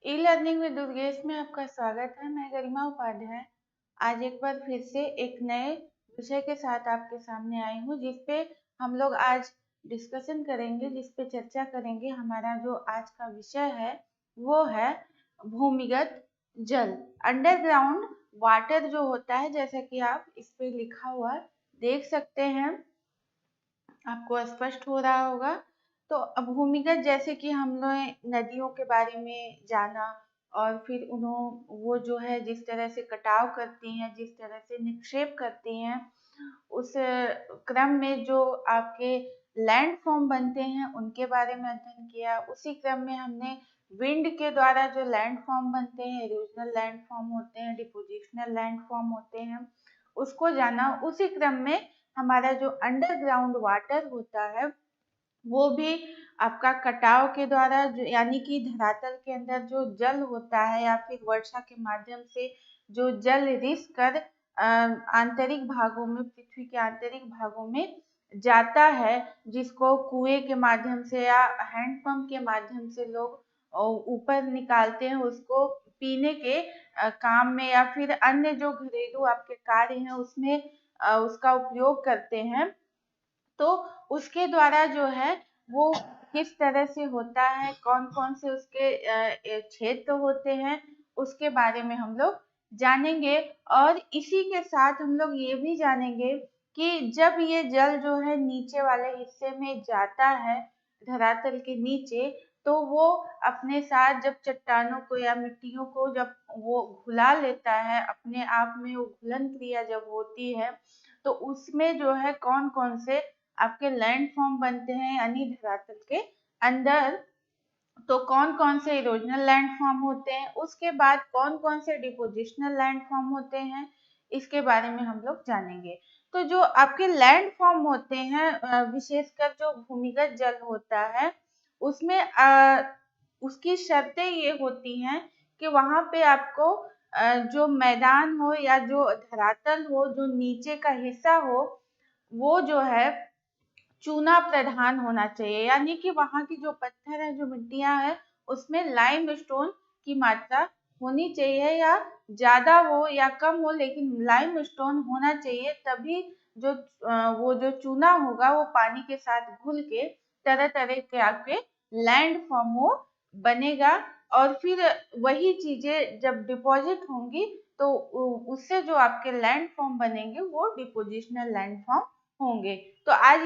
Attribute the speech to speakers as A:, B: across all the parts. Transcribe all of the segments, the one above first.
A: E learning with Durgesh में आपका स्वागत है। मैं गरिमा उपाध्याय आज एक बार फिर से एक नए विषय के साथ आपके सामने आई हूँ, जिसपे हम लोग आज डिस्कशन करेंगे, जिसपे चर्चा करेंगे। हमारा जो आज का विषय है वो है भूमिगत जल, अंडरग्राउंड वाटर जो होता है। जैसा कि आप इस पे लिखा हुआ देख सकते हैं, आपको स्पष्ट हो रहा होगा। तो भूमिगत, जैसे कि हमने नदियों के बारे में जाना, और फिर वो जो है जिस तरह से कटाव करती हैं, जिस तरह से निक्षेप करती हैं, उस क्रम में जो आपके लैंडफॉर्म बनते हैं उनके बारे में अध्ययन किया। उसी क्रम में हमने विंड के द्वारा जो लैंडफॉर्म बनते हैं, इरोजनल लैंडफॉर्म होते हैं, डिपोजिशनल लैंडफॉर्म होते हैं, उसको जाना। उसी क्रम में हमारा जो अंडरग्राउंड वाटर होता है वो भी आपका कटाव के द्वारा, जो यानी कि धरातल के अंदर जो जल होता है या फिर वर्षा के माध्यम से जो जल रिस कर आंतरिक भागों में, पृथ्वी के आंतरिक भागों में जाता है, जिसको कुएं के माध्यम से या हैंडपंप के माध्यम से लोग ऊपर निकालते हैं, उसको पीने के काम में या फिर अन्य जो घरेलू आपके कार्य हैं उसमें उसका उपयोग करते हैं। तो उसके द्वारा जो है वो किस तरह से होता है, कौन कौन से उसके क्षेत्र होते हैं, उसके बारे में हम लोग जानेंगे। और इसी के साथ हम लोग ये भी जानेंगे कि जब ये जल जो है नीचे वाले हिस्से में जाता है, धरातल के नीचे, तो वो अपने साथ जब चट्टानों को या मिट्टियों को जब वो घुला लेता है, अपने आप में वो घुलन क्रिया जब होती है, तो उसमें जो है कौन कौन से आपके लैंडफॉर्म बनते हैं, यानी धरातल के अंदर। तो कौन कौन से इरोजनल लैंडफॉर्म होते हैं, उसके बाद कौन कौन से डिपोजिशनल लैंडफॉर्म होते हैं, इसके बारे में हम लोग जानेंगे। तो जो आपके लैंडफॉर्म होते हैं, विशेषकर जो भूमिगत जल होता है, उसमें उसकी शर्तें ये होती हैं कि वहां पे आपको जो मैदान हो या जो धरातल हो, जो नीचे का हिस्सा हो, वो जो है चूना प्रधान होना चाहिए। यानी कि वहाँ की जो पत्थर है, जो मिट्टियां है, उसमें लाइम स्टोन की मात्रा होनी चाहिए, या ज्यादा हो या कम हो, लेकिन लाइम स्टोन होना चाहिए। तभी जो वो जो चूना होगा वो पानी के साथ घुल के तरह तरह के आपके लैंड फॉर्म वो बनेगा। और फिर वही चीजें जब डिपॉजिट होंगी तो उससे जो आपके लैंड फॉर्म बनेंगे वो डिपोजिशनल लैंड फॉर्म होंगे। तो आज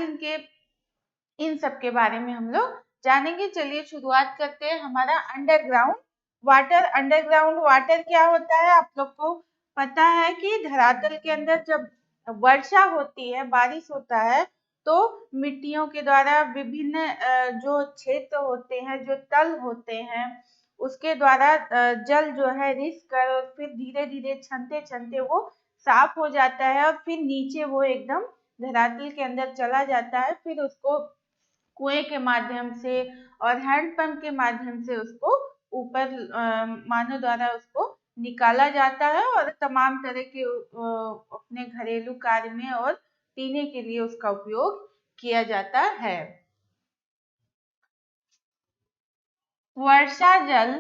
A: इन सब के बारे में हम लोग जानेंगे। चलिए शुरुआत करते हैं। हमारा अंडरग्राउंड वाटर। अंडरग्राउंड वाटर क्या होता है, आप लोग को पता है कि धरातल के अंदर जब वर्षा होती है, बारिश होता है, तो मिट्टियों के द्वारा विभिन्न जो क्षेत्र होते हैं, जो तल होते हैं, उसके द्वारा जल जो है रिस कर और फिर धीरे धीरे छनते छनते वो साफ हो जाता है, और फिर नीचे वो एकदम धरातल के अंदर चला जाता है। फिर उसको कुएं के माध्यम से और हैंडपंप के माध्यम से उसको ऊपर मानव द्वारा उसको निकाला जाता है, और तमाम तरह के अपने घरेलू कार्य में और पीने के लिए उसका उपयोग किया जाता है। वर्षा जल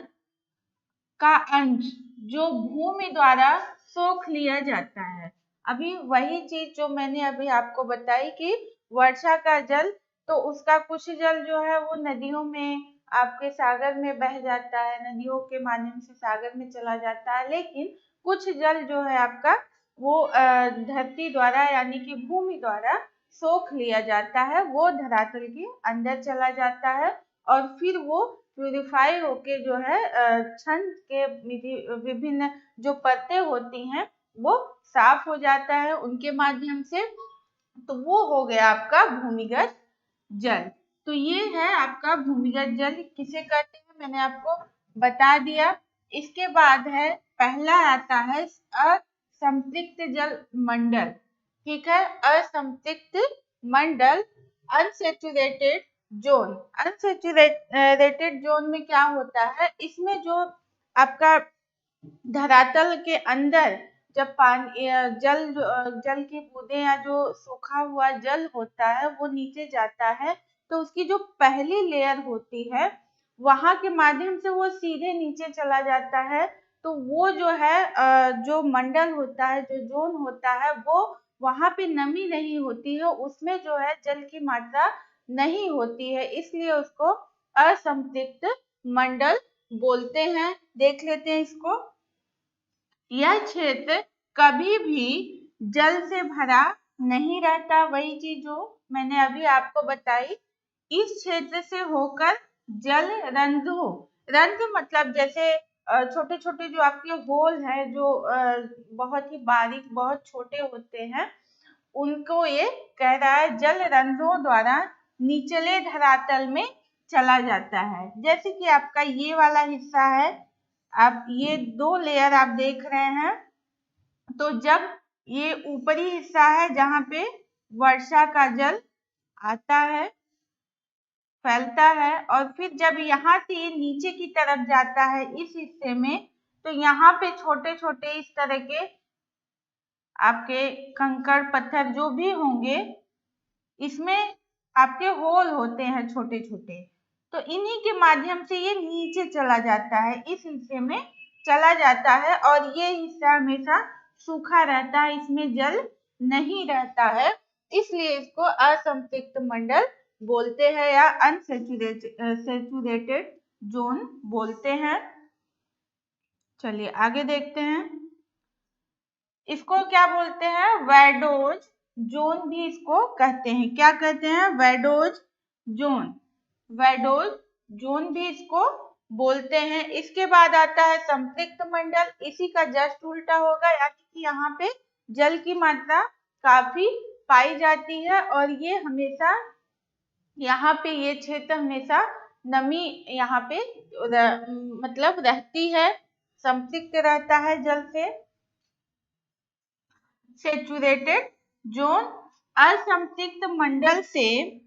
A: का अंश जो भूमि द्वारा सोख लिया जाता है। अभी वही चीज जो मैंने अभी आपको बताई कि वर्षा का जल, तो उसका कुछ जल जो है वो नदियों में, आपके सागर में बह जाता है, नदियों के माध्यम से सागर में चला जाता है। लेकिन कुछ जल जो है आपका वो धरती द्वारा यानी कि भूमि द्वारा सोख लिया जाता है, वो धरातल के अंदर चला जाता है, और फिर वो प्यूरिफाई होके जो है छंद के विभिन्न जो परतें होती हैं वो साफ हो जाता है उनके माध्यम से। तो वो हो गया आपका भूमिगत जल। तो ये है आपका भूमिगत जल किसे कहते हैं, मैंने आपको बता दिया। इसके बाद है, पहला आता है असंपृक्त जल मंडल। ठीक है, असंपृक्त मंडल, अनसेचुरेटेड जोन। अनसेचुरेटेड जोन में क्या होता है, इसमें जो आपका धरातल के अंदर जब पानी जल की बूंदें या जो सूखा हुआ जल होता है वो नीचे जाता है, तो उसकी जो पहली लेयर होती है वहां के माध्यम से वो सीधे नीचे चला जाता है, तो वो जो है जो मंडल होता है, जो जोन होता है, वो वहां पे नमी नहीं होती है, उसमें जो है जल की मात्रा नहीं होती है, इसलिए उसको असंतृप्त मंडल बोलते हैं। देख लेते हैं इसको। यह क्षेत्र कभी भी जल से भरा नहीं रहता, वही चीज जो मैंने अभी आपको बताई। इस क्षेत्र से होकर जल रंध्रों, रंध्र मतलब जैसे छोटे छोटे जो आपके होल है, जो बहुत ही बारीक, बहुत छोटे होते हैं, उनको ये कह रहा है जल रंध्रों द्वारा निचले धरातल में चला जाता है। जैसे कि आपका ये वाला हिस्सा है, आप ये दो लेयर आप देख रहे हैं, तो जब ये ऊपरी हिस्सा है जहाँ पे वर्षा का जल आता है, फैलता है, और फिर जब यहाँ से ये नीचे की तरफ जाता है इस हिस्से में, तो यहाँ पे छोटे छोटे इस तरह के आपके कंकड़ पत्थर जो भी होंगे, इसमें आपके होल होते हैं छोटे छोटे, तो इन्हीं के माध्यम से ये नीचे चला जाता है, इस हिस्से में चला जाता है, और ये हिस्सा हमेशा सूखा रहता है, इसमें जल नहीं रहता है, इसलिए इसको असंतृप्त मंडल बोलते हैं या अनसेचुरेटेड जोन बोलते हैं। चलिए आगे देखते हैं। इसको क्या बोलते हैं? वैडोज जोन भी इसको कहते हैं। क्या कहते हैं? वैडोज जोन। वैडोज जोन भी इसको बोलते हैं। इसके बाद आता है संतृप्त मंडल, इसी का जस्ट उल्टा होगा, यानी कि यहाँ पे जल की मात्रा काफी पाई जाती है, और ये हमेशा यहाँ पे ये क्षेत्र हमेशा नमी यहाँ पे मतलब रहती है, संतृप्त रहता है जल से। सेचुरेटेड जोन, असंतृप्त मंडल से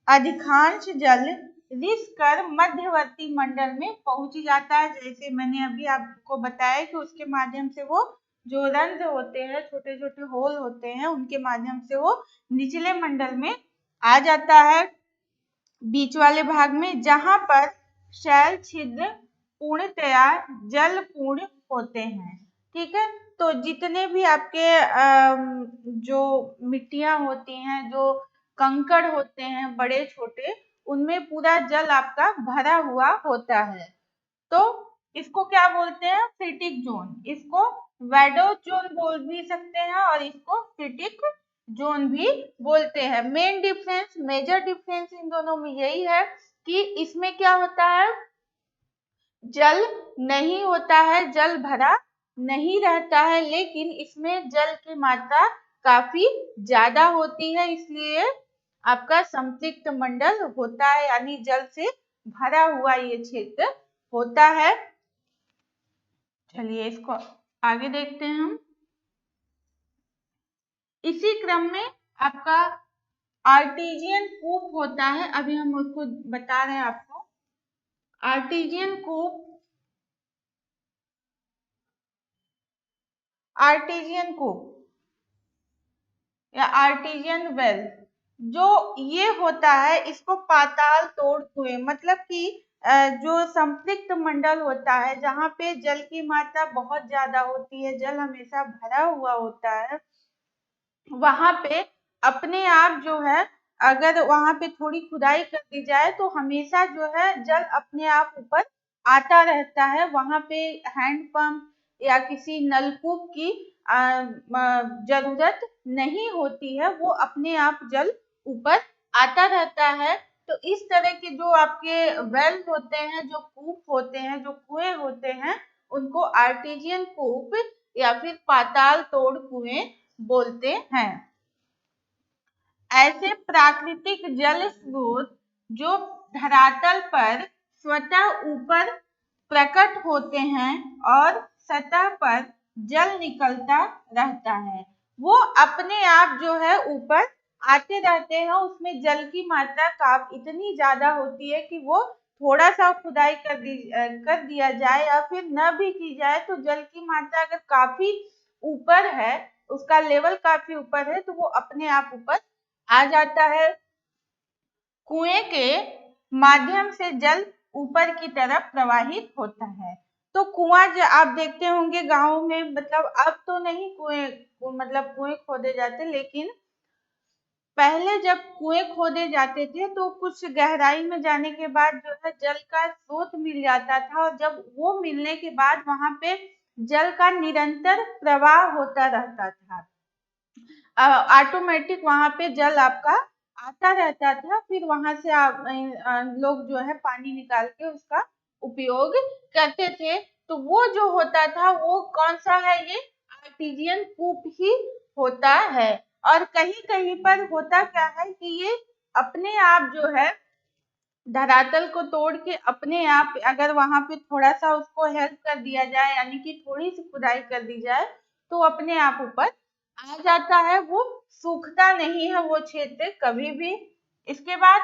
A: अधिकांश जल रिस कर मध्यवर्ती मंडल में पहुंच जाता है। जैसे मैंने अभी आपको बताया कि उसके माध्यम से वो जो रंध्र होते हैं, छोटे छोटे होल होते हैं, उनके माध्यम से वो निचले मंडल में आ जाता है, बीच वाले भाग में, जहां पर शैल छिद्र पूर्णतया जल पूर्ण होते हैं। ठीक है, तो जितने भी आपके जो मिट्टियां होती हैं, जो कंकड़ होते हैं बड़े छोटे, उनमें पूरा जल आपका भरा हुआ होता है, तो इसको क्या बोलते हैं? फिटिक जोन। इसको वैडोज जोन बोल भी सकते हैं और इसको फिटिक जोन भी बोलते हैं। मेन डिफरेंस, मेजर डिफरेंस इन दोनों में यही है कि इसमें क्या होता है, जल नहीं होता है, जल भरा नहीं रहता है, लेकिन इसमें जल की मात्रा काफी ज्यादा होती है, इसलिए आपका संतृप्त मंडल होता है, यानी जल से भरा हुआ ये क्षेत्र होता है। चलिए इसको आगे देखते हैं हम। इसी क्रम में आपका आर्टेजियन कूप होता है, अभी हम उसको बता रहे हैं आपको। आर्टेजियन कूप, आर्टेजियन कूप या आर्टेजियन वेल जो ये होता है, इसको पाताल तोड़ कुएं, मतलब कि जो संतृप्त मंडल होता है, जहाँ पे जल की मात्रा बहुत ज्यादा होती है, जल हमेशा भरा हुआ होता है, वहां पे अपने आप जो है, अगर वहां पे थोड़ी खुदाई कर दी जाए तो हमेशा जो है जल अपने आप ऊपर आता रहता है, वहां पे हैंड पंप या किसी नलकूप की जरूरत नहीं होती है, वो अपने आप जल ऊपर आता रहता है। तो इस तरह के जो आपके वेल होते हैं, जो कूप होते हैं, जो कुएं होते हैं, उनको आर्टेजियन कूप या फिर पाताल तोड़ कुएं बोलते हैं। ऐसे प्राकृतिक जल स्रोत जो धरातल पर स्वतः ऊपर प्रकट होते हैं और सतह पर जल निकलता रहता है, वो अपने आप जो है ऊपर आते रहते हैं, उसमें जल की मात्रा इतनी ज्यादा होती है कि वो थोड़ा सा खुदाई कर दिया जाए या फिर न भी की जाए, तो जल की मात्रा अगर काफी ऊपर है, उसका लेवल काफी ऊपर है, तो वो अपने आप ऊपर आ जाता है। कुएं के माध्यम से जल ऊपर की तरफ प्रवाहित होता है। तो कुआं जो आप देखते होंगे गाँव में, मतलब अब तो नहीं कुएं खोदे जाते, लेकिन पहले जब कुएं खोदे जाते थे तो कुछ गहराई में जाने के बाद जो है जल का स्रोत मिल जाता था, और जब वो मिलने के बाद वहां पे जल का निरंतर प्रवाह होता रहता था। ऑटोमेटिक वहां पे जल आपका आता रहता था। फिर वहां से आप लोग जो है पानी निकाल के उसका उपयोग करते थे। तो वो जो होता था वो कौन सा है, ये आर्टिजियन कूप ही होता है। और कहीं कहीं पर होता क्या है कि ये अपने आप जो है धरातल को तोड़ के अपने आप, अगर वहां पे थोड़ा सा उसको हेल्प कर दिया जाए, यानी कि थोड़ी सी खुदाई कर दी जाए, तो अपने आप ऊपर आ जाता है। वो सूखता नहीं है वो क्षेत्र कभी भी। इसके बाद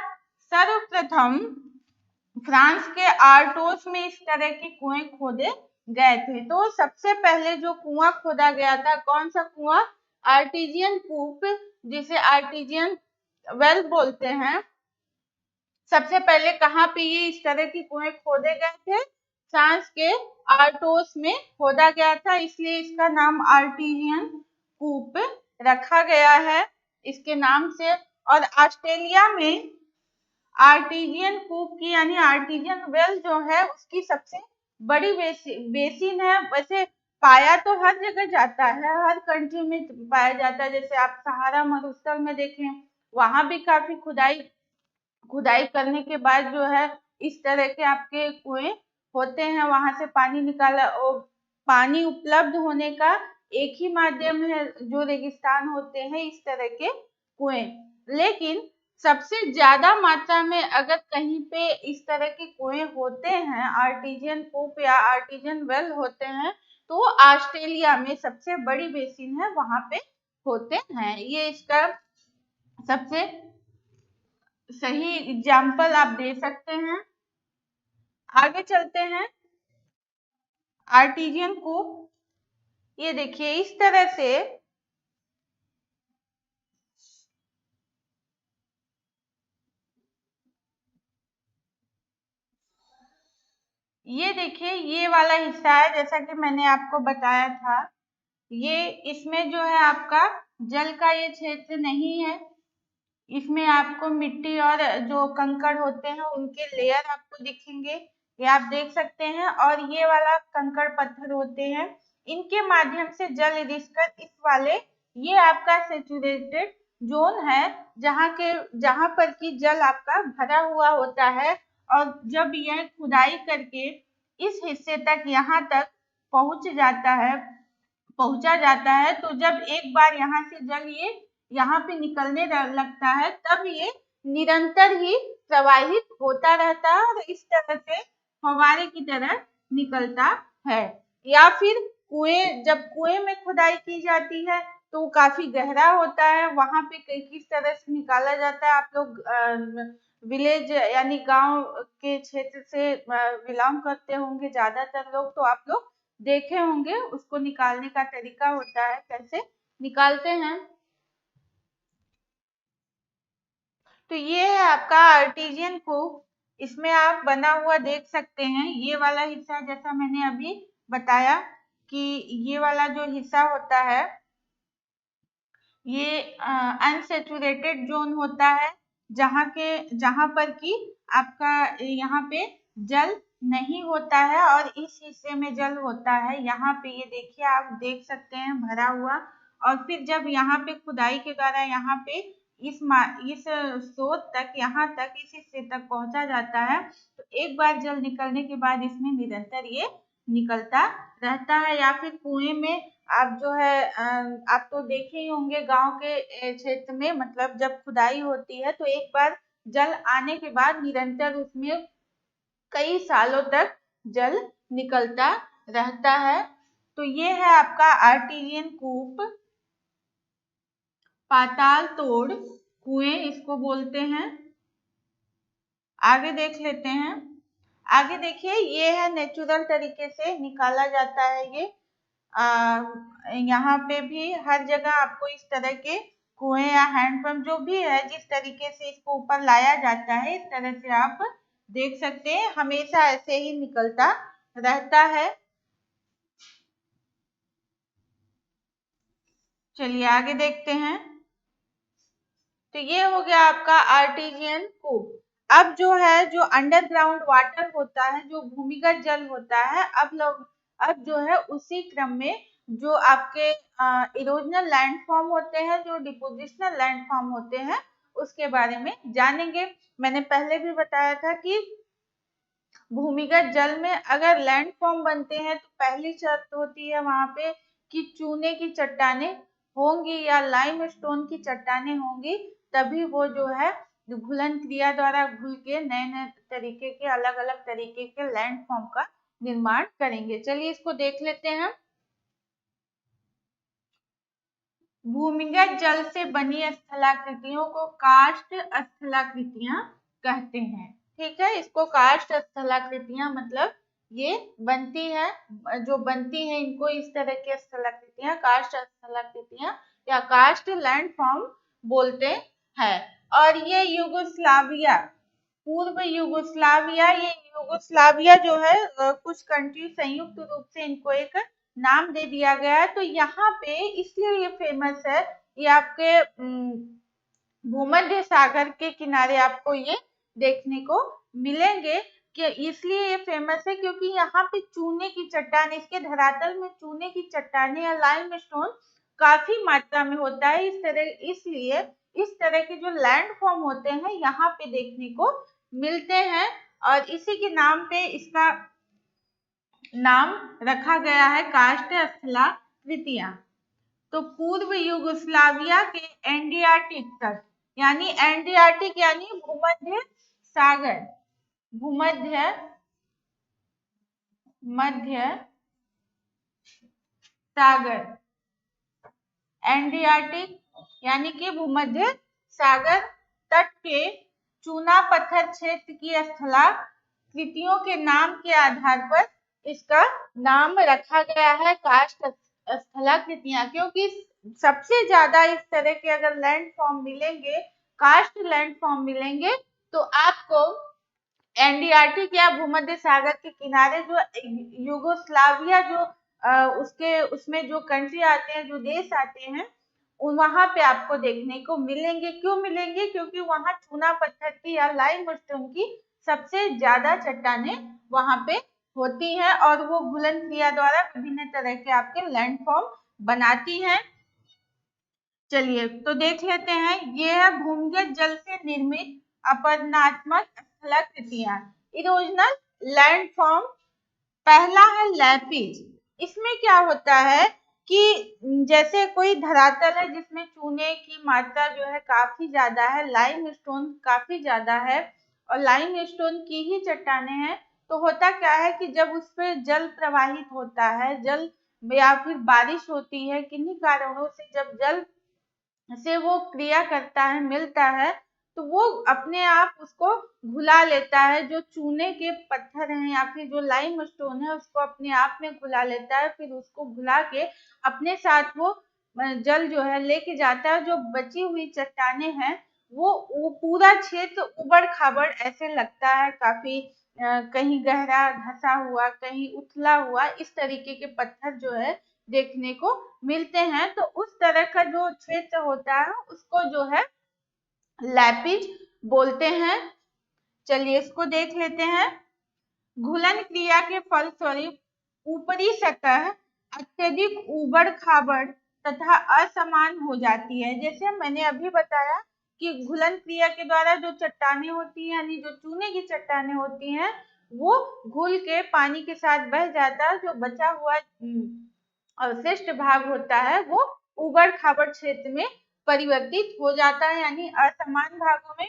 A: सर्वप्रथम फ्रांस के आर्टोस में इस तरह के कुएं खोदे गए थे। तो सबसे पहले जो कुआं खोदा गया था, कौन सा कुआं, आर्टिजियन कूप, जिसे आर्टिजियन वेल बोलते हैं। सबसे पहले कहाँ पे ये इस तरह की कुएं खोदे गए थे, फ्रांस के आर्टोस में खोदा गया था, इसलिए इसका नाम आर्टिजियन कूप रखा गया है इसके नाम से। और ऑस्ट्रेलिया में आर्टिजियन कूप की यानी आर्टिजियन वेल जो है उसकी सबसे बड़ी बेसिन है। वैसे पाया तो हर जगह जाता है, हर कंट्री में पाया जाता है। जैसे आप सहारा मरुस्थल में देखें, वहां भी काफी खुदाई करने के बाद जो है इस तरह के आपके कुएं होते हैं, वहां से पानी निकाला। और पानी उपलब्ध होने का एक ही माध्यम है जो रेगिस्तान होते हैं, इस तरह के कुएं। लेकिन सबसे ज्यादा मात्रा में अगर कहीं पे इस तरह के कुएं होते हैं, आर्टिजियन कूप या आर्टिजियन वेल होते हैं, तो ऑस्ट्रेलिया में सबसे बड़ी बेसिन है, वहां पे होते हैं। ये इसका सबसे सही एग्जाम्पल आप दे सकते हैं। आगे चलते हैं। आर्टिजियन कूप, ये देखिए इस तरह से ये देखिए ये वाला हिस्सा है, जैसा कि मैंने आपको बताया था। ये इसमें जो है आपका जल का ये क्षेत्र नहीं है, इसमें आपको मिट्टी और जो कंकड़ होते हैं उनके लेयर आपको दिखेंगे, ये आप देख सकते हैं। और ये वाला कंकड़ पत्थर होते हैं, इनके माध्यम से जल रिसकर इस वाले, ये आपका सेचुरेटेड जोन है, जहां पर की जल आपका भरा हुआ होता है। और जब यह खुदाई करके इस हिस्से तक यहाँ तक पहुंचा जाता है, तो जब एक बार यहाँ से जल ये यहाँ पे निकलने लगता है, तब ये निरंतर ही प्रवाहित होता रहता है और इस तरह से फव्वारे की तरह निकलता है। या फिर जब कुएं में खुदाई की जाती है तो वो काफी गहरा होता है, वहां पे किस तरह से निकाला जाता है। आप लोग विलेज यानी गांव के क्षेत्र से बिलोंग करते होंगे ज्यादातर लोग, तो आप लोग देखे होंगे उसको निकालने का तरीका होता है, कैसे निकालते हैं। तो ये है आपका आर्टिजियन कूप, इसमें आप बना हुआ देख सकते हैं। ये वाला हिस्सा जैसा मैंने अभी बताया कि ये वाला जो हिस्सा होता है ये अनसेचुरेटेड जोन होता है, जहां पर कि आपका यहाँ पे जल नहीं होता है, और इस हिस्से में जल होता है। यहाँ पे ये देखिए आप देख सकते हैं भरा हुआ। और फिर जब यहाँ पे खुदाई के द्वारा यहाँ पे इस स्रोत तक, यहाँ तक इस हिस्से तक पहुंचा जाता है, तो एक बार जल निकलने के बाद इसमें निरंतर ये निकलता रहता है। या फिर कुएं में आप जो है आप तो देखे ही होंगे गांव के क्षेत्र में, मतलब जब खुदाई होती है तो एक बार जल आने के बाद निरंतर उसमें कई सालों तक जल निकलता रहता है। तो ये है आपका आर्टिजियन कूप, पाताल तोड़ कुएं इसको बोलते हैं। आगे देख लेते हैं। आगे देखिए ये है नेचुरल तरीके से निकाला जाता है ये। यहाँ पे भी हर जगह आपको इस तरह के कुएं या हैंडपंप जो भी है, जिस तरीके से इसको ऊपर लाया जाता है, इस तरह से आप देख सकते हैं हमेशा ऐसे ही निकलता रहता है। चलिए आगे देखते हैं। तो ये हो गया आपका आर्टेजियन कूप। अब जो है जो अंडरग्राउंड वाटर होता है, जो भूमिगत जल होता है, अब जो है उसी क्रम में जो आपके इरोजनल लैंडफॉर्म होते हैं, जो डिपोजिशनल लैंडफॉर्म होते हैं, उसके बारे में जानेंगे। मैंने पहले भी बताया था कि भूमिगत जल में अगर लैंडफॉर्म बनते हैं तो पहली शर्त होती है वहां पे कि चूने की चट्टानें होंगी या लाइमस्टोन की चट्टानें होंगी, तभी वो जो है घुलन क्रिया द्वारा घुल के नए नए तरीके के अलग अलग तरीके के लैंडफॉर्म का निर्माण करेंगे। चलिए इसको देख लेते हैं। भूमिगत जल से बनी स्थलाकृतियों को कार्स्ट स्थलाकृतियां कहते हैं। ठीक है, इसको कार्स्ट स्थलाकृतियां मतलब ये बनती है, जो बनती है इनको इस तरह की स्थलाकृतियां कार्स्ट स्थलाकृतियां या कार्स्ट लैंडफॉर्म बोलते हैं। और ये युगोस्लाविया, पूर्व युगोस्लाविया, ये युगोस्लाविया जो है कुछ कंट्री संयुक्त रूप से इनको एक नाम दे दिया गया है। तो यहाँ पे इसलिए ये फेमस है, ये आपके भूमध्य सागर के किनारे आपको ये देखने को मिलेंगे कि इसलिए ये फेमस है क्योंकि यहाँ पे चूने की चट्टान, इसके धरातल में चूने की चट्टानें या लाइमस्टोन काफी मात्रा में होता है। इसलिए इस तरह के जो लैंडफॉर्म होते हैं यहाँ पे देखने को मिलते हैं और इसी के नाम पे इसका नाम रखा गया है कार्स्ट स्थलाकृतियां। तो पूर्व युगोस्लाविया के एड्रियाटिक तट, यानी एड्रियाटिक यानी भूमध्य सागर, भूमध्य सागर, एड्रियाटिक यानी कि भूमध्य सागर तट के चूना पत्थर क्षेत्र की स्थलाकृतियों के नाम के आधार पर इसका नाम रखा गया है कार्स्ट स्थलाकृतियां, क्योंकि सबसे ज्यादा इस तरह के अगर लैंडफॉर्म मिलेंगे, कार्स्ट लैंडफॉर्म मिलेंगे, तो आपको एड्रियाटिक या भूमध्य सागर के किनारे जो युगोस्लाविया जो उसमें जो कंट्री आते हैं, जो देश आते हैं, वहां पे आपको देखने को मिलेंगे। क्यों मिलेंगे? क्योंकि वहां चूना पत्थर की या लाइमस्टोन की सबसे ज्यादा चट्टानें वहां पे होती हैं और वो घुलन क्रिया द्वारा विभिन्न तरह के आपके लैंडफॉर्म बनाती हैं। चलिए तो देख लेते हैं, ये है भूमिगत जल से निर्मित अपरदनात्मक स्थलाकृतियां, इरोजनल लैंडफॉर्म। पहला है लैपिज। इसमें क्या होता है कि जैसे कोई धरातल है जिसमें चूने की मात्रा जो है काफी ज्यादा है, लाइमस्टोन काफी ज्यादा है और लाइमस्टोन की ही चट्टानें हैं, तो होता क्या है कि जब उस पर जल प्रवाहित होता है, जल या फिर बारिश होती है, किन्हीं कारणों से जब जल से वो क्रिया करता है, मिलता है, तो वो अपने आप उसको घुला लेता है। जो चूने के पत्थर हैं या फिर जो लाइमस्टोन है उसको अपने आप में घुला लेता है, फिर उसको घुला के अपने साथ वो जल जो है लेके जाता है। जो बची हुई चट्टानें हैं वो पूरा क्षेत्र उबड़ खाबड़ ऐसे लगता है, काफी कहीं गहरा धंसा हुआ, कहीं उथला हुआ, इस तरीके के पत्थर जो है देखने को मिलते हैं। तो उस तरह का जो क्षेत्र होता है उसको जो है लैपिज बोलते हैं। चलिए इसको देख लेते हैं। घुलन क्रिया के फलस्वरूप ऊपरी सतह अत्यधिक ऊबड़ खाबड़ तथा असमान हो जाती है। जैसे मैंने अभी बताया कि घुलन क्रिया के द्वारा जो चट्टानें होती हैं, यानी जो चूने की चट्टानें होती हैं, वो घुल के पानी के साथ बह जाता है। जो बचा हुआ अवशिष्ट भाग होता है वो उबड़ खाबड़ क्षेत्र में परिवर्तित हो जाता है, यानी असमान भागों में।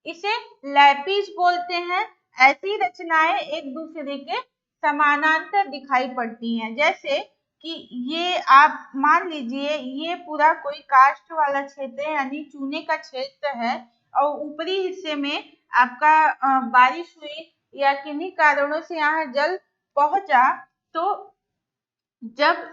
A: इसे लैपिज बोलते हैं। ऐसी रचनाएं एक दूसरे के समानांतर दिखाई पड़ती हैं। जैसे कि ये आप मान लीजिए ये पूरा कोई कास्ट वाला क्षेत्र है, यानी चूने का क्षेत्र है, और ऊपरी हिस्से में आपका बारिश हुई या किन्हीं कारणों से यहाँ जल पहुंचा, तो जब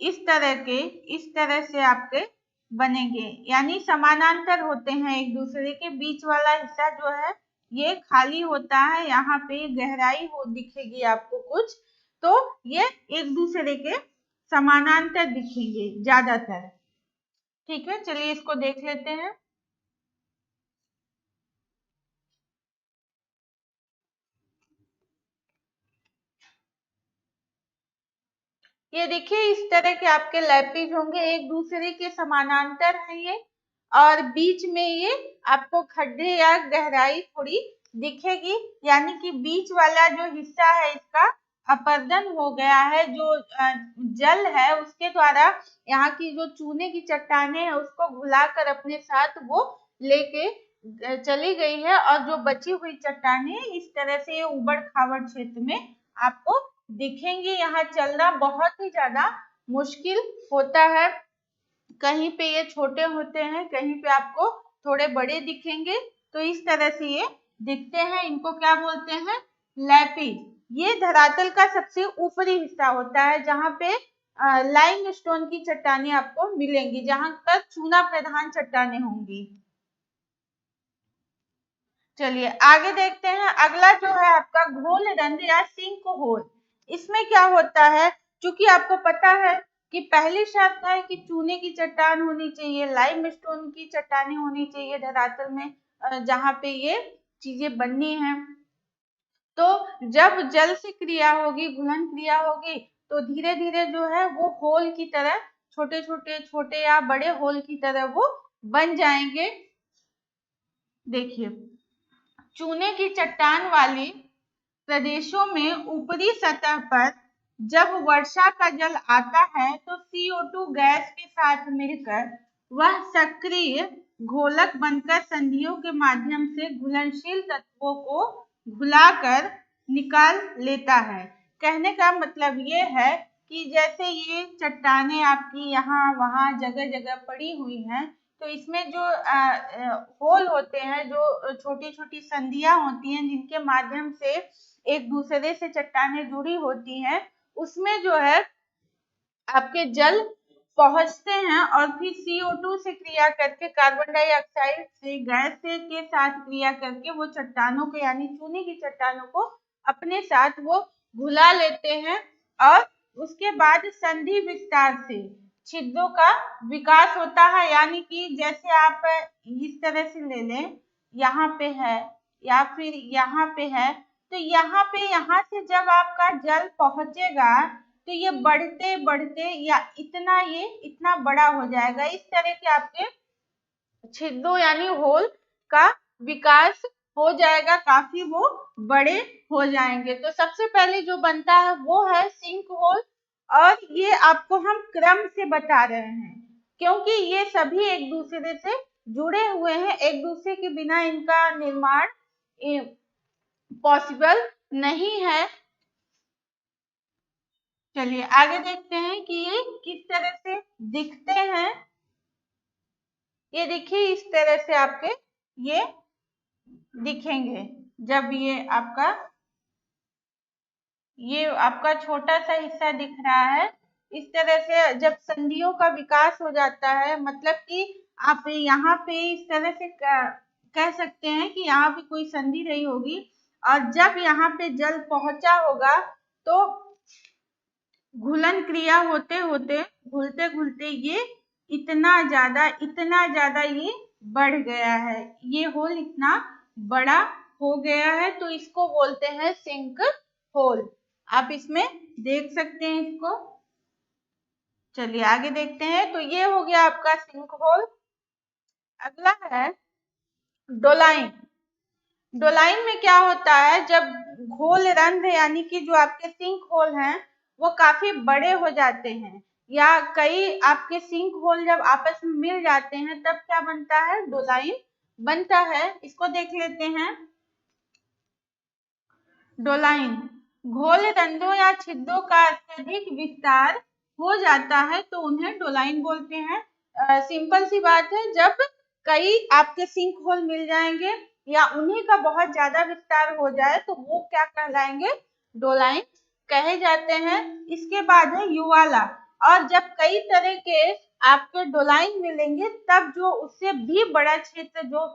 A: इस तरह से आपके बनेंगे, यानी समानांतर होते हैं एक दूसरे के। बीच वाला हिस्सा जो है ये खाली होता है, यहाँ पे गहराई हो दिखेगी आपको कुछ, तो ये एक दूसरे के समानांतर दिखेंगे ज्यादातर। ठीक है, चलिए इसको देख लेते हैं। ये देखिए इस तरह के आपके लैपिज होंगे, एक दूसरे के समानांतर है ये, और बीच में ये आपको खड्डे या गहराई थोड़ी दिखेगी, यानी कि बीच वाला जो हिस्सा है इसका अपर्दन हो गया है, जो जल है उसके द्वारा यहाँ की जो चूने की चट्टाने हैं उसको घुलाकर अपने साथ वो लेके चली गई है, और जो बची हुई चट्टाने इस तरह से ये उबड़ खाबड़ क्षेत्र में आपको दिखेंगे। यहाँ चलना बहुत ही ज्यादा मुश्किल होता है, कहीं पे ये छोटे होते हैं, कहीं पे आपको थोड़े बड़े दिखेंगे, तो इस तरह से ये दिखते हैं। इनको क्या बोलते हैं? लैपिज। ये धरातल का सबसे ऊपरी हिस्सा होता है, जहाँ पे लाइमस्टोन की चट्टानें आपको मिलेंगी, जहाँ पर चूना प्रधान चट्टानें होंगी। चलिए आगे देखते हैं। अगला जो है आपका घोल रंध्र या सिंक होल। इसमें क्या होता है, क्योंकि आपको पता है कि पहली शर्त है कि चूने की चट्टान होनी चाहिए, लाइमस्टोन की चट्टानें होनी चाहिए धरातल में, जहाँ पे ये चीजें बननी है। तो जब जल से क्रिया होगी, घुलन क्रिया होगी, तो धीरे धीरे जो है वो होल की तरह, छोटे छोटे छोटे या बड़े होल की तरह वो बन जाएंगे। देखिए चूने की चट्टान वाली प्रदेशों में ऊपरी सतह पर जब वर्षा का जल आता है तो CO2 गैस के साथ मिलकर वह सक्रिय घोलक बनकर संधियों के माध्यम से घुलनशील तत्वों को घुलाकर निकाल लेता है। कहने का मतलब ये है कि जैसे ये चट्टानें आपकी यहाँ वहाँ जगह जगह पड़ी हुई हैं, तो इसमें जो होल होते हैं, जो छोटी छोटी संधियां होती हैं जिनके माध्यम से एक दूसरे से चट्टानें जुड़ी होती हैं, उसमें जो है आपके जल पहुंचते हैं, और फिर CO2 से क्रिया करके कार्बन डाइऑक्साइड से गैस से के साथ क्रिया करके वो चट्टानों को, यानी चूने की चट्टानों को अपने साथ वो घुला लेते हैं, और उसके बाद संधि विस्तार से छिद्रों का विकास होता है। यानी कि जैसे आप इस तरह से ले लें, यहाँ पे है या फिर यहाँ पे है, तो यहाँ से जब आपका जल पहुंचेगा तो ये बढ़ते बढ़ते या ये इतना बड़ा हो जाएगा। इस तरह के आपके छिद्रों यानी होल का विकास हो जाएगा, काफी वो बड़े हो जाएंगे। तो सबसे पहले जो बनता है वो है सिंक होल, और ये आपको हम क्रम से बता रहे हैं क्योंकि ये सभी एक दूसरे से जुड़े हुए हैं, एक दूसरे के बिना इनका निर्माण पॉसिबल नहीं है। चलिए आगे देखते हैं कि ये किस तरह से दिखते हैं। ये देखिए इस तरह से आपके ये दिखेंगे, जब ये आपका छोटा सा हिस्सा दिख रहा है, इस तरह से जब संधियों का विकास हो जाता है, मतलब कि आप यहाँ पे इस तरह से कह सकते हैं कि यहाँ पे कोई संधि रही होगी, और जब यहाँ पे जल पहुंचा होगा तो घुलन क्रिया होते होते, घुलते घुलते ये इतना ज्यादा ये बढ़ गया है, ये होल इतना बड़ा हो गया है, तो इसको बोलते हैं सिंक होल। आप इसमें देख सकते हैं इसको। चलिए आगे देखते हैं। तो ये हो गया आपका सिंक होल। अगला है डोलाइन। डोलाइन में क्या होता है, जब घोल रंध्र यानी कि जो आपके सिंक होल हैं वो काफी बड़े हो जाते हैं, या कई आपके सिंक होल जब आपस में मिल जाते हैं, तब क्या बनता है? डोलाइन बनता है। इसको देख लेते हैं। डोलाइन घोल रंध्रों या छिद्रों का अत्यधिक विस्तार हो जाता है तो उन्हें डोलाइन बोलते हैं। सिंपल सी बात है, जब कई आपके सिंक होल मिल जाएंगे या उन्हीं का बहुत ज्यादा विस्तार हो जाए तो वो क्या कहलाएंगे? डोलाइन कहे जाते हैं। इसके बाद है युवाला, और जब कई तरह के आपके डोलाइन मिलेंगे तब जो उससे भी बड़ा क्षेत्र जो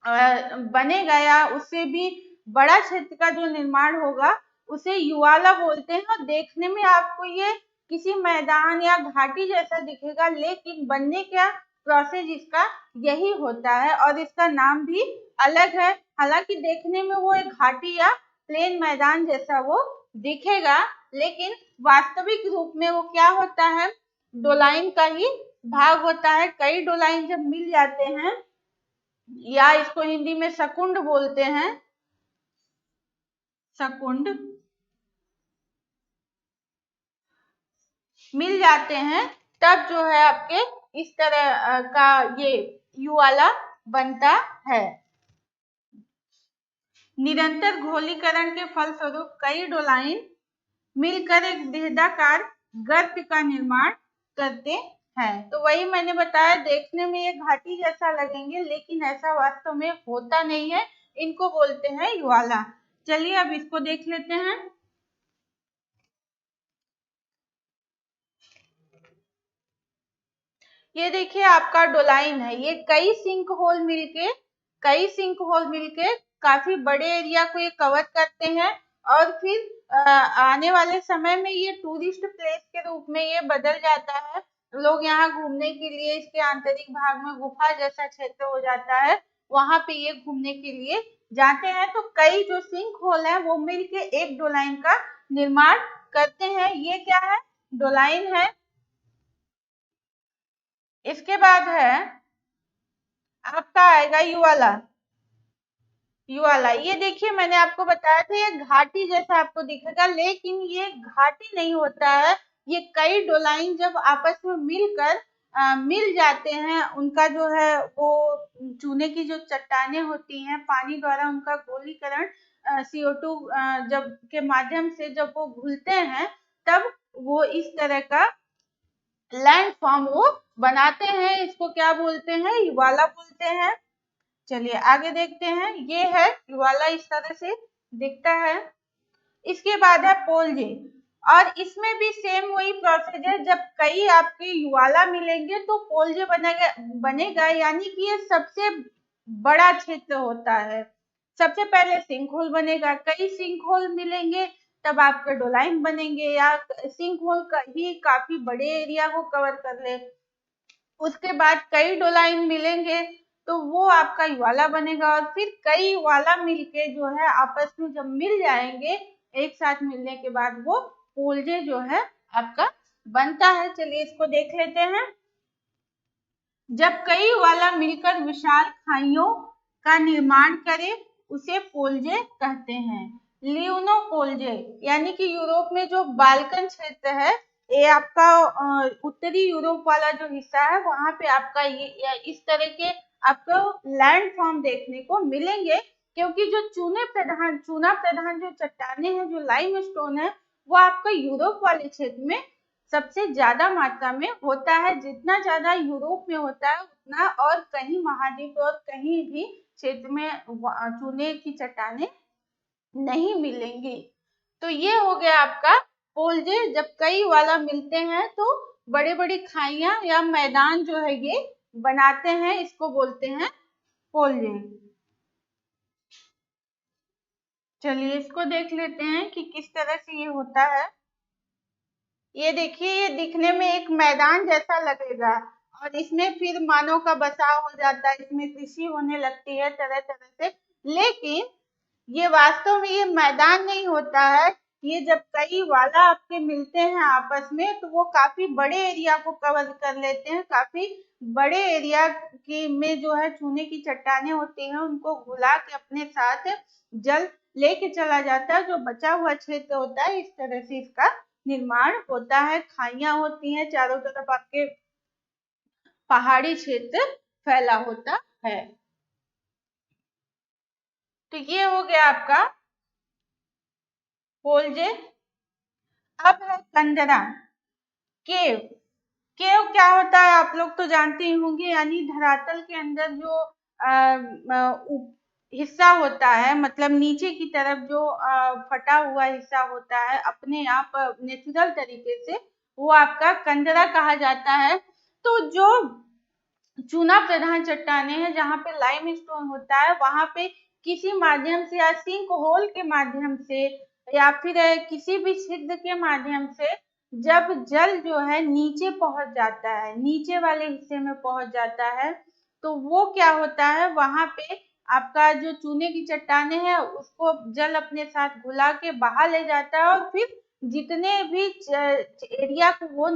A: बनेगा या उससे भी बड़ा क्षेत्र का जो निर्माण होगा उसे युवाला बोलते हैं। और देखने में आपको ये किसी मैदान या घाटी जैसा दिखेगा, लेकिन बनने का प्रोसेस इसका यही होता है और इसका नाम भी अलग है। हालांकि देखने में वो एक घाटी या प्लेन मैदान जैसा वो दिखेगा, लेकिन वास्तविक रूप में वो क्या होता है, डोलाइन का ही भाग होता है। कई डोलाइन जब मिल जाते हैं, या इसको हिंदी में शकुंड बोलते हैं, शकुंड मिल जाते हैं, तब जो है आपके इस तरह का ये यू वाला बनता है। निरंतर घोलीकरण के फलस्वरूप कई डोलाइन मिलकर एक देहदाकार गर्त का निर्माण करते हैं। तो वही मैंने बताया, देखने में ये घाटी जैसा लगेंगे, लेकिन ऐसा वास्तव में होता नहीं है। इनको बोलते हैं ज्वाला। चलिए अब इसको देख लेते हैं। ये देखिए आपका डोलाइन है, ये कई सिंक होल मिलके काफी बड़े एरिया को ये कवर करते हैं, और फिर आने वाले समय में ये टूरिस्ट प्लेस के रूप में ये बदल जाता है। लोग यहाँ घूमने के लिए, इसके आंतरिक भाग में गुफा जैसा क्षेत्र हो जाता है, वहां पे ये घूमने के लिए जाते हैं। तो कई जो सिंक होल है वो मिलके एक डोलाइन का निर्माण करते हैं। ये क्या है, डोलाइन है। इसके बाद है आपका आएगा युवाला। ये देखिए मैंने आपको बताया था, ये घाटी जैसा आपको दिखेगा, लेकिन ये घाटी नहीं होता है। ये कई डोलाइन जब आपस में मिलकर मिल जाते हैं, उनका जो है वो चूने की जो चट्टानें होती हैं, पानी द्वारा उनका गोलीकरण CO2 जब के माध्यम से जब वो घुलते हैं, तब वो इस तरह का लैंड फॉर्म वो बनाते हैं। इसको क्या बोलते हैं, युवाला बोलते हैं। चलिए आगे देखते हैं। ये है युवाला, इस तरह से दिखता है। इसके बाद है पोलजे, और इसमें भी सेम वही प्रोसेस है। जब कई आपके युवाला मिलेंगे तो पोलजे बनेगा, यानी कि ये सबसे बड़ा क्षेत्र होता है। सबसे पहले सिंक होल बनेगा, कई सिंक होल मिलेंगे तब आपके डोलाइन बनेंगे, या सिंक होल ही काफी बड़े एरिया को कवर कर ले। उसके बाद कई डोलाइन मिलेंगे तो वो आपका युवाला बनेगा, और फिर कई युवाला मिलके जो है आपस में जब मिल जाएंगे, एक साथ मिलने के बाद वो पोलजे जो है आपका बनता है। चलिए इसको देख लेते हैं। जब कई युवाला मिलकर विशाल खाइयों का निर्माण करे उसे पोलजे कहते हैं। लियोनो पोलजे, यानी कि यूरोप में जो बाल्कन क्षेत्र है, ये आपका उत्तरी यूरोप वाला जो हिस्सा है, वहां पे आपका ये इस तरह के आपको लैंड फॉर्म देखने को मिलेंगे, क्योंकि जो चूना प्रधान जो चट्टाने हैं, जो लाइम स्टोन है, वो आपका यूरोप वाले क्षेत्र में सबसे ज्यादा मात्रा में होता है। जितना ज्यादा यूरोप में होता है, उतना और कहीं महाद्वीप और कहीं भी क्षेत्र में चूने की चट्टाने नहीं मिलेंगी। तो ये हो गया आपका पोलजे। जब कई वाला मिलते हैं तो बड़ी बड़ी खाइयां या मैदान जो है ये बनाते हैं, इसको बोलते हैं पोलजे। चलिए इसको देख लेते हैं कि किस तरह से ये होता है। ये देखिए, ये दिखने में एक मैदान जैसा लगेगा, और इसमें फिर मानव का बसाव हो जाता है, इसमें कृषि होने लगती है तरह तरह से। लेकिन ये वास्तव में ये मैदान नहीं होता है। ये जब कई वाला आपके मिलते हैं आपस में, तो वो काफी बड़े एरिया को कवर कर लेते हैं। काफी बड़े एरिया की में जो है चूने की चट्टाने होती हैं, उनको घुला के अपने साथ जल लेके चला जाता है। जो बचा हुआ क्षेत्र होता है, इस तरह से इसका निर्माण होता है। खाइयां होती हैं, चारों तरफ आपके पहाड़ी क्षेत्र फैला होता है। तो ये हो गया आपका पोलजे। अब है कंदरा, केव। केव क्या होता है आप लोग तो जानते ही होंगे, यानी धरातल के अंदर जो हिस्सा होता है, मतलब नीचे की तरफ जो फटा हुआ हिस्सा होता है अपने आप नेचुरल तरीके से, वो आपका कंदरा कहा जाता है। तो जो चूना प्रधान चट्टाने हैं जहाँ पे लाइमस्टोन होता है, वहां पे किसी माध्यम से या सिंक होल के माध्यम से या फिर किसी भी छिद्र के माध्यम से जब जल जो है नीचे पहुंच जाता है, नीचे वाले हिस्से में पहुंच जाता है, तो वो क्या होता है, वहां पे आपका जो चूने की चट्टाने हैं उसको जल अपने साथ घुला के बाहर ले जाता है और फिर जितने भी एरिया को वो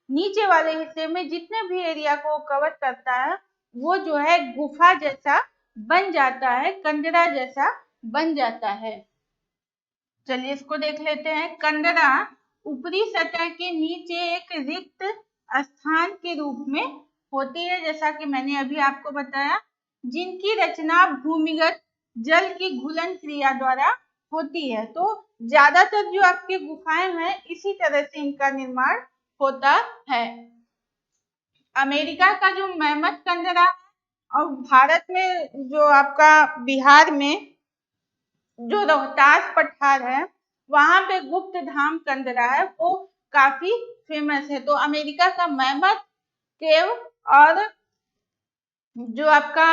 A: नीचे वाले हिस्से में जितने भी एरिया को कवर करता है वो जो है गुफा जैसा बन जाता है, कंदरा जैसा बन जाता है। चलिए इसको देख लेते हैं। कंदरा ऊपरी सतह के नीचे एक रिक्त स्थान के रूप में होती है, जैसा कि मैंने अभी आपको बताया, जिनकी रचना भूमिगत जल की घुलन क्रिया द्वारा होती है। तो ज्यादातर जो आपके गुफाएं हैं इसी तरह से इनका निर्माण होता है। अमेरिका का जो मैमथ कंदरा और भारत में जो आपका बिहार में जो रोहतास पठार है वहां पे गुप्त धाम कंदरा है, वो काफी फेमस है। तो अमेरिका का मैमथ केव और जो आपका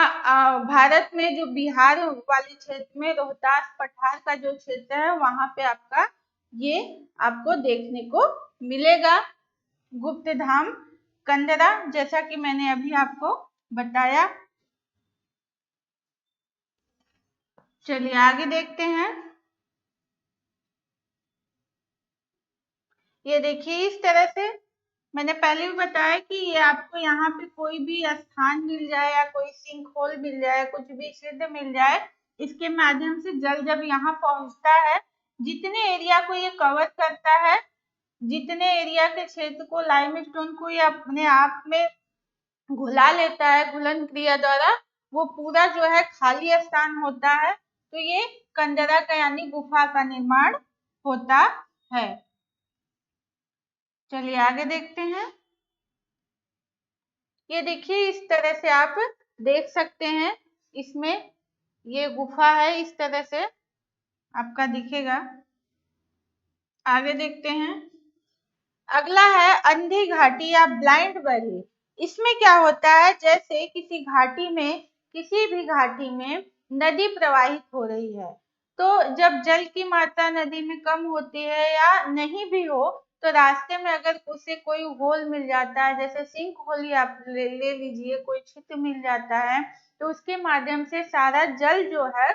A: भारत में जो बिहार वाले क्षेत्र में रोहतास पठार का जो क्षेत्र है वहां पे आपका ये आपको देखने को मिलेगा गुप्त धाम कंदरा, जैसा कि मैंने अभी आपको बताया। चलिए आगे देखते हैं। ये देखिए इस तरह से मैंने पहले भी बताया कि ये आपको यहाँ पे कोई भी स्थान मिल जाए या कोई सिंक होल मिल जाए, कुछ भी छिद्र मिल जाए, इसके माध्यम से जल जब यहाँ पहुंचता है, जितने एरिया को ये कवर करता है, जितने एरिया के क्षेत्र को लाइमस्टोन को ये अपने आप में घुला लेता है घुलन क्रिया द्वारा, वो पूरा जो है खाली स्थान होता है, तो ये कंदरा का यानी गुफा का निर्माण होता है। चलिए आगे देखते हैं। ये देखिए इस तरह से आप देख सकते हैं, इसमें ये गुफा है, इस तरह से आपका दिखेगा। आगे देखते हैं। अगला है अंधी घाटी या ब्लाइंड वैली। इसमें क्या होता है, जैसे किसी भी घाटी में नदी प्रवाहित हो रही है, तो जब जल की मात्रा नदी में कम होती है या नहीं भी हो, तो रास्ते में अगर उसे कोई होल मिल जाता है, जैसे सिंक होल ही आप ले लीजिए, कोई छिद्र मिल जाता है, तो उसके माध्यम से सारा जल जो है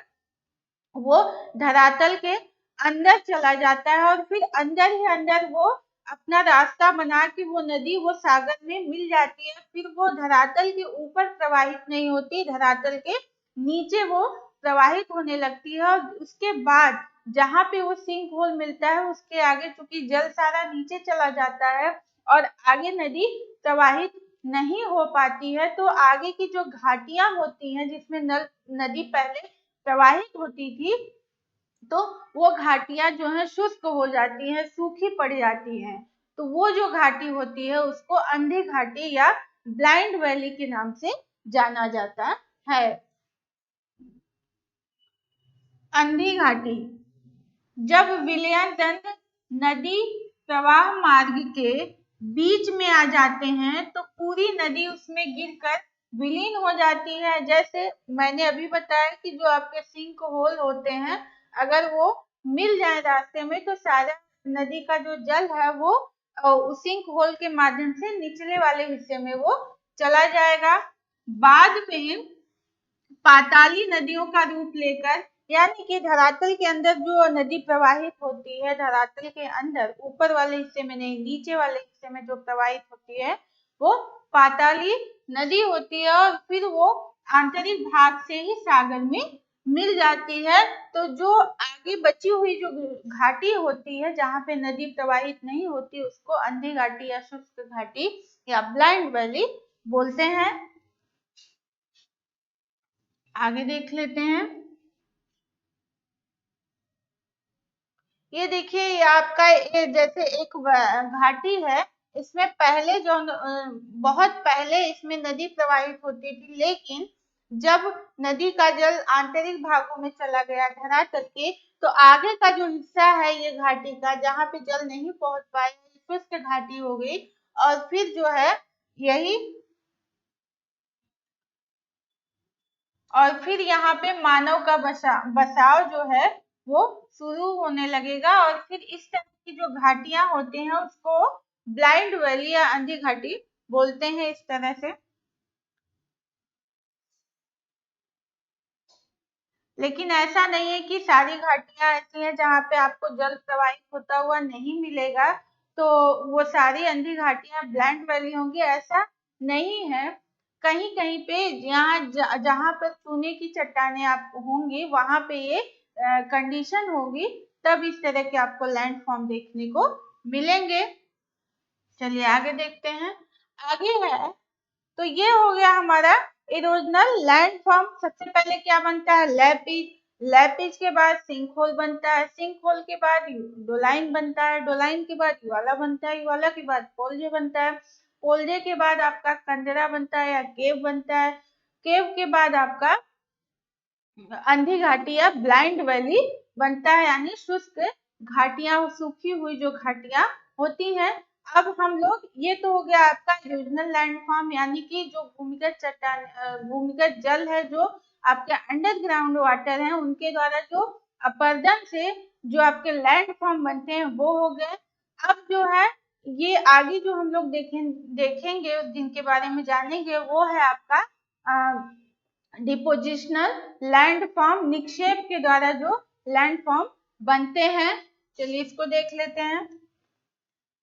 A: वो धरातल के अंदर चला जाता है और फिर अंदर ही अंदर वो अपना रास्ता बना के वो नदी वो सागर में मिल जाती है। फिर वो धरातल के ऊपर प्रवाहित नहीं होती, धरातल के नीचे वो प्रवाहित होने लगती है और उसके बाद जहाँ पे वो सिंक होल मिलता है उसके आगे चूंकि जल सारा नीचे चला जाता है और आगे नदी प्रवाहित नहीं हो पाती है, तो आगे की जो घाटियां होती हैं जिसमें नदी पहले प्रवाहित होती थी, तो वो घाटियां जो है शुष्क हो जाती हैं, सूखी पड़ जाती हैं। तो वो जो घाटी होती है उसको अंधी घाटी या ब्लाइंड वैली के नाम से जाना जाता है। अंधी घाटी, जब विलयन दंड नदी प्रवाह मार्ग के बीच में आ जाते हैं तो पूरी नदी उसमें गिरकर विलीन हो जाती है। जैसे मैंने अभी बताया कि जो आपके सिंक होल होते हैं, अगर वो मिल जाए रास्ते में तो सारा नदी का जो जल है वो उस सिंक होल के माध्यम से निचले वाले हिस्से में वो चला जाएगा। बाद में पाताली नदियों का रूप लेकर, यानी कि धरातल के अंदर जो नदी प्रवाहित होती है, धरातल के अंदर ऊपर वाले हिस्से में नहीं, नीचे वाले हिस्से में जो प्रवाहित होती है वो पाताली नदी होती है और फिर वो आंतरिक भाग से ही सागर में मिल जाती है। तो जो आगे बची हुई जो घाटी होती है जहाँ पे नदी प्रवाहित नहीं होती उसको अंधी घाटी या शुष्क घाटी या ब्लाइंड वैली बोलते हैं। आगे देख लेते हैं। ये देखिए ये आपका ये जैसे एक घाटी है, इसमें पहले जो बहुत पहले इसमें नदी प्रवाहित होती थी, लेकिन जब नदी का जल आंतरिक भागों में चला गया धरातल के, तो आगे का जो हिस्सा है ये घाटी का जहाँ पे जल नहीं पहुंच पाया, शुष्क घाटी हो गई और फिर जो है यही और फिर यहाँ पे मानव का बसाव जो है वो शुरू होने लगेगा और फिर इस तरह की जो घाटियां होती हैं उसको ब्लाइंड वैली या अंधी घाटी बोलते हैं इस तरह से। लेकिन ऐसा नहीं है कि सारी घाटियां ऐसी हैं जहाँ पे आपको जल प्रवाहित होता हुआ नहीं मिलेगा, तो वो सारी अंधी घाटियां ब्लैंड वैली होंगी, ऐसा नहीं है। कहीं कहीं पे जहाँ पर चूने की चट्टानें आप होंगी वहां पे ये कंडीशन होगी, तब इस तरह के आपको लैंडफॉर्म देखने को मिलेंगे। चलिए आगे देखते हैं। आगे है, तो ये हो गया हमारा इरोजनल लैंडफॉर्म। सबसे पहले क्या बनता है? लैपिज। लैपिज के बाद सिंकहोल बनता है, सिंकहोल के बाद डोलाइन बनता है, डोलाइन के बाद युवाला बनता है, युवाला के बाद पोल्जे बनता है, पोल्जे के बाद आपका कंदरा बनता है या केव बनता है, केव के बाद आपका अंधी घाटी या ब्लाइंड वैली बनता है, यानी शुष्क घाटियां, सूखी हुई जो घाटियां होती हैं। अब हम लोग, ये तो हो गया आपका रीजनल लैंडफॉर्म, यानी कि जो भूमिगत चट्टान, भूमिगत जल है, जो आपके अंडरग्राउंड वाटर है, उनके द्वारा जो अपर्दन से जो आपके लैंडफॉर्म बनते हैं वो हो गए। अब जो है ये आगे जो हम लोग देखेंगे जिनके बारे में जानेंगे वो है आपका डिपोजिशनल लैंडफॉर्म, निक्षेप के द्वारा जो लैंडफॉर्म बनते हैं। चलिए इसको देख लेते हैं।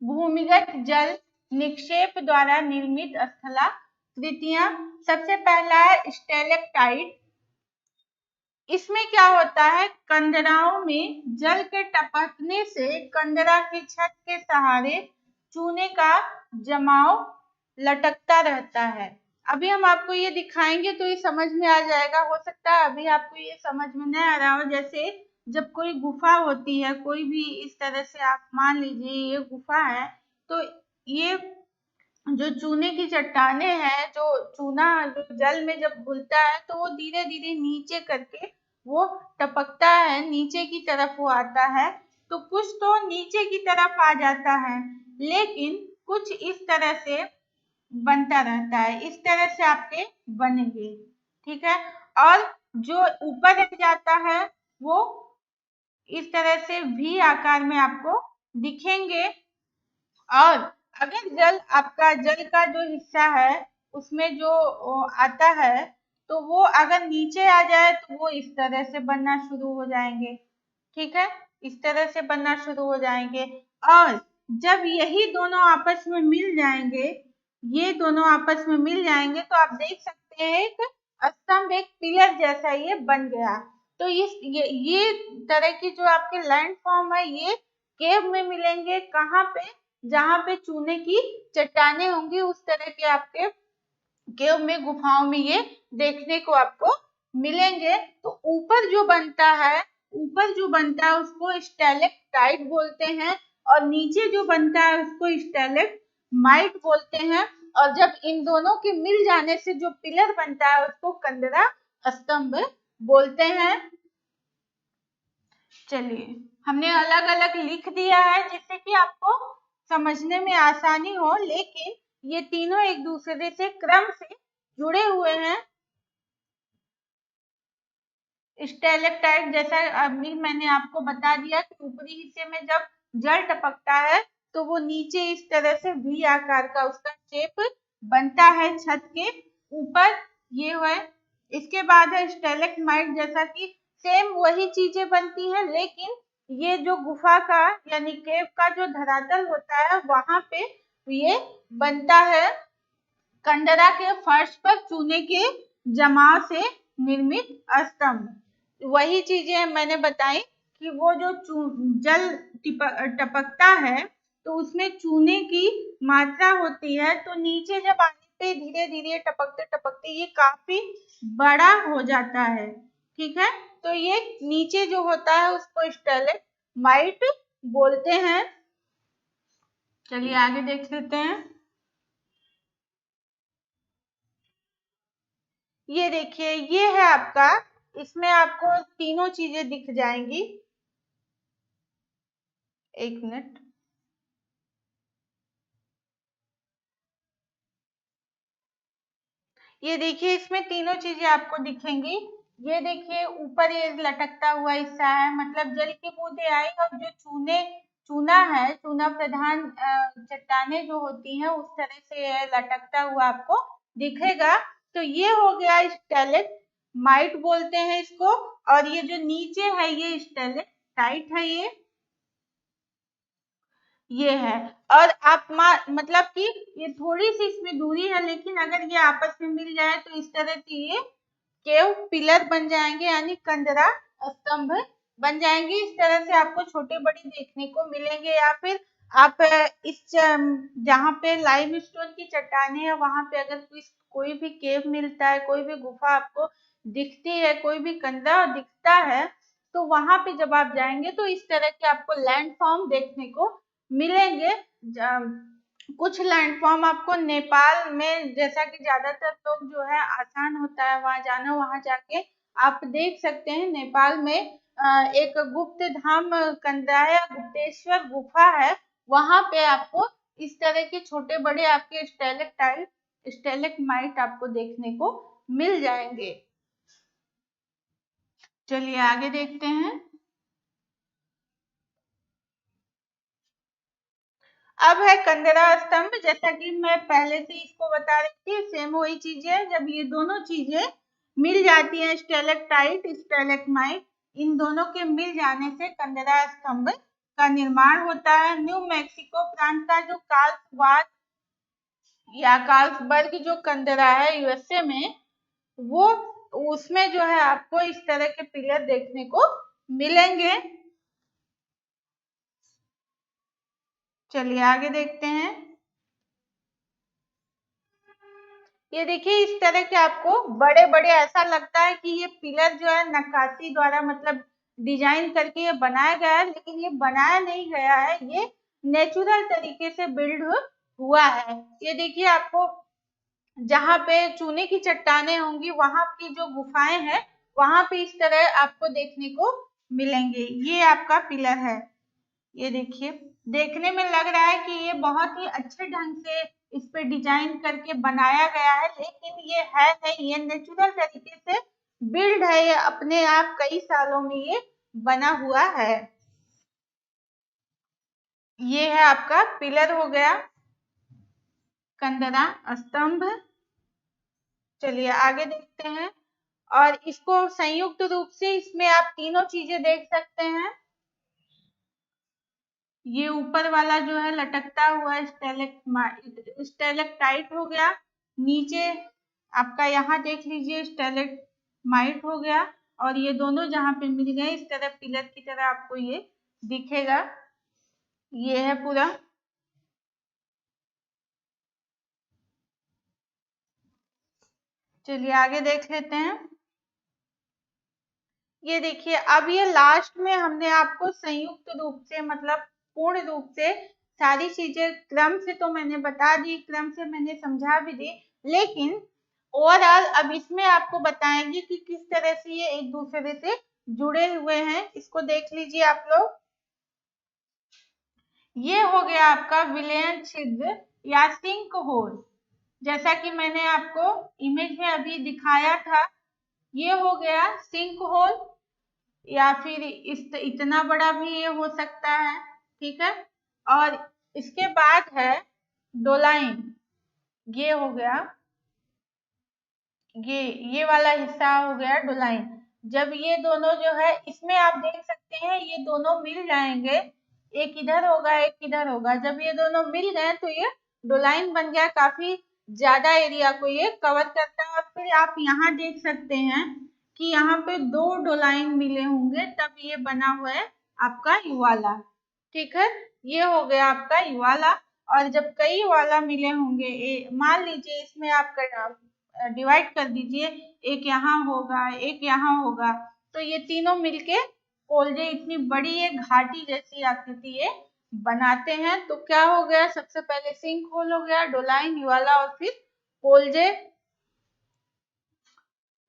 A: भूमिगत जल निक्षेप द्वारा निर्मित स्थलाकृतियां। सबसे पहला है स्टेलेक्टाइट। इसमें क्या होता है? कंदराओं में जल के टपकने से कंदरा की छत के सहारे चूने का जमाव लटकता रहता है। अभी हम आपको ये दिखाएंगे तो ये समझ में आ जाएगा। हो सकता है अभी आपको ये समझ में नहीं आ रहा हो। जैसे जब कोई गुफा होती है, कोई भी इस तरह से आप मान लीजिए ये गुफा है, तो ये जो चूने की चट्टाने हैं, जो चूना जो जल में जब घुलता है तो वो धीरे धीरे नीचे करके वो टपकता है, नीचे की तरफ वो आता है। तो कुछ तो नीचे की तरफ आ जाता है, लेकिन कुछ इस तरह से बनता रहता है। इस तरह से आपके बनेंगे, ठीक है। और जो ऊपर रह जाता है वो इस तरह से वी आकार में आपको दिखेंगे। और अगर जल आपका जल का जो हिस्सा है उसमें जो आता है, तो वो अगर नीचे आ जाए तो वो इस तरह से बनना शुरू हो जाएंगे, ठीक है। इस तरह से बनना शुरू हो जाएंगे। और जब यही दोनों आपस में मिल जाएंगे, ये दोनों आपस में मिल जाएंगे, तो आप देख सकते हैं एक स्तंभ, एक पिलर जैसा ये बन गया। तो ये तरह की जो आपके लैंडफॉर्म है ये केव में मिलेंगे। कहाँ पे? जहाँ पे चूने की चट्टाने होंगी, उस तरह के आपके केव में, गुफाओं में ये देखने को आपको मिलेंगे। तो ऊपर जो बनता है उसको स्टैलेक्टाइट बोलते हैं, और नीचे जो बनता है उसको स्टैलेक्माइट बोलते हैं। और जब इन दोनों के मिल जाने से जो पिलर बनता है उसको कंदरा स्तंभ बोलते हैं। चलिए हमने अलग अलग लिख दिया है जिससे कि आपको समझने में आसानी हो, लेकिन ये तीनों एक दूसरे से क्रम से जुड़े हुए हैं। स्टेलेक्टाइट जैसा अभी मैंने आपको बता दिया कि ऊपरी हिस्से में जब जल टपकता है तो वो नीचे इस तरह से वी आकार का उसका शेप बनता है छत के ऊपर, ये है। इसके बाद है स्टेलेक्टमाइट, जैसा कि सेम वही चीजें बनती हैं, लेकिन ये जो गुफा का यानी केव का जो धरातल होता है वहां पे ये बनता है कंडरा के फर्श पर चूने के जमाव से निर्मित स्तंभ। वही चीजें मैंने बताई कि वो जो जल टपकता है तो उसमें चूने की मात्रा होती है, तो नीचे जब आने पे धीरे धीरे टपकते टपकते ये काफी बड़ा हो जाता है, ठीक है। तो ये नीचे जो होता है उसको स्टेलेक्टाइट बोलते हैं। चलिए आगे देख लेते हैं। ये देखिए, ये है आपका, इसमें आपको तीनों चीजें दिख जाएंगी। एक मिनट। ये देखिए इसमें तीनों चीजें आपको दिखेंगी। ये देखिए ऊपर ये लटकता हुआ हिस्सा है, मतलब जल की बूंदें आई और जो चूना है, चूना प्रधान चट्टाने जो होती हैं उस तरह से लटकता हुआ आपको दिखेगा। तो ये हो गया स्टेलेक्टाइट बोलते हैं इसको। और ये जो नीचे है ये स्टेलेक्टाइट है, ये है। और आप मतलब कि ये थोड़ी सी इसमें दूरी है, लेकिन अगर ये आपस में मिल जाए तो इस तरह से ये केव पिलर बन जाएंगे, यानी कंदरा स्तंभ बन जाएंगे। इस तरह से आपको छोटे बड़े देखने को मिलेंगे। या फिर आप इस जहाँ पे लाइमस्टोन की चट्टाने है वहां पे अगर कोई भी केव मिलता है, कोई भी गुफा आपको दिखती है, कोई भी कंदरा दिखता है, तो वहां पे जब आप जाएंगे तो इस तरह के आपको लैंडफॉर्म देखने को मिलेंगे। कुछ लैंडफॉर्म आपको नेपाल में, जैसा कि ज्यादातर लोग जो है आसान होता है वहां जाना, वहां जाके आप देख सकते हैं। नेपाल में एक गुप्त धाम कंदाया गुप्तेश्वर गुफा है, वहां पे आपको इस तरह के छोटे बड़े आपके स्टेलेक्टाइट आपको देखने को मिल जाएंगे। चलिए आगे देखते हैं। अब है कंदरा स्तंभ। जैसा कि मैं पहले से इसको बता रही थी, सेम वही चीजें है। जब ये दोनों चीजें मिल जाती हैं, स्टेलेक्टाइट स्टेलेक्टाइट, इन दोनों के मिल जाने से कंदरा स्तंभ का निर्माण होता है। न्यू मैक्सिको प्रांत का जो कार्लसबाद या कार्लसबर्ग जो कंदरा है यूएसए में, वो उसमें जो है आपको इस तरह के पिलर देखने को मिलेंगे। चलिए आगे देखते हैं। ये देखिए इस तरह के आपको बड़े बड़े, ऐसा लगता है कि ये पिलर जो है नक्काशी द्वारा, मतलब डिजाइन करके ये बनाया गया है, लेकिन ये बनाया नहीं गया है, ये नेचुरल तरीके से बिल्ड हुआ है। ये देखिए आपको जहाँ पे चूने की चट्टाने होंगी वहां की जो गुफाएं हैं, वहां पे इस तरह आपको देखने को मिलेंगे। ये आपका पिलर है। ये देखिए देखने में लग रहा है कि ये बहुत ही अच्छे ढंग से इस पे डिजाइन करके बनाया गया है, लेकिन ये है नहीं, ये नेचुरल तरीके से बिल्ड है, ये अपने आप कई सालों में ये बना हुआ है। ये है आपका पिलर हो गया कंदरा स्तंभ। चलिए आगे देखते हैं। और इसको संयुक्त रूप से इसमें आप तीनों चीजें देख सकते हैं। ये ऊपर वाला जो है लटकता हुआ स्टेलेक्टाइट हो गया। नीचे आपका यहाँ देख लीजिए स्टेलेक्टाइट हो गया। और ये दोनों जहाँ पे मिल गए इस तरह पिलर की तरह आपको ये दिखेगा। ये है पूरा। चलिए आगे देख लेते हैं। ये देखिए अब ये लास्ट में हमने आपको संयुक्त रूप से, मतलब पूर्ण रूप से सारी चीजें क्रम से तो मैंने बता दी, क्रम से मैंने समझा भी दी, लेकिन ओवरऑल अब इसमें आपको बताएंगे कि किस तरह से ये एक दूसरे से जुड़े हुए हैं। इसको देख लीजिए आप लोग। ये हो गया आपका विलयन छिद्र या सिंक होल। जैसा कि मैंने आपको इमेज में अभी दिखाया था, ये हो गया सिंक होल, या फिर इतना बड़ा भी ये हो सकता है। ठीक है। और इसके बाद है डोलाइन। ये हो गया, ये वाला हिस्सा हो गया डोलाइन। जब ये दोनों जो है, इसमें आप देख सकते हैं ये दोनों मिल जाएंगे, एक इधर होगा एक इधर होगा। जब ये दोनों मिल गए तो ये डोलाइन बन गया, काफी ज्यादा एरिया को ये कवर करता है। और फिर आप यहाँ देख सकते हैं कि यहाँ पे दो डोलाइन मिले होंगे, तब ये बना हुआ है आपका युवाला। ठीक है, ये हो गया आपका युवाला। और जब कई वाला मिले होंगे, मान लीजिए इसमें आप डिवाइड कर दीजिए, एक यहाँ होगा एक यहाँ होगा, तो ये तीनों मिलके कोलजे इतनी बड़ी एक घाटी जैसी आकृति ये बनाते हैं। तो क्या हो गया, सबसे पहले सिंक होल हो गया, डोलाइन, युवाला और फिर कोलजे।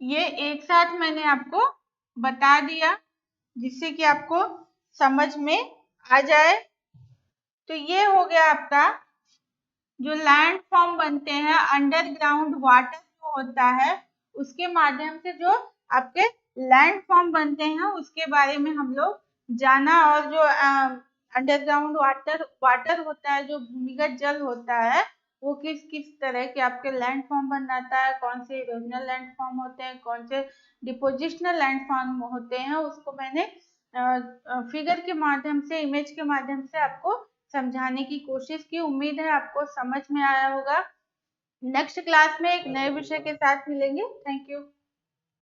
A: ये एक साथ मैंने आपको बता दिया जिससे कि आपको समझ में आ जाए। तो ये हो गया आपका जो लैंड फॉर्म बनते हैं, अंडरग्राउंड वाटर जो होता है उसके माध्यम से जो आपके लैंडफॉर्म बनते हैं उसके बारे में हम लोग जाना, और जो अंडरग्राउंड वाटर होता है, जो भूमिगत जल होता है, वो किस किस तरह के आपके लैंडफॉर्म बनाता है, कौन से इरोजनल लैंडफॉर्म होते हैं, कौन से डिपोजिशनल लैंडफॉर्म होते हैं, उसको मैंने फिगर के माध्यम से, इमेज के माध्यम से आपको समझाने की कोशिश की। उम्मीद है आपको समझ में आया होगा। नेक्स्ट क्लास में एक नए विषय के साथ मिलेंगे। Thank you.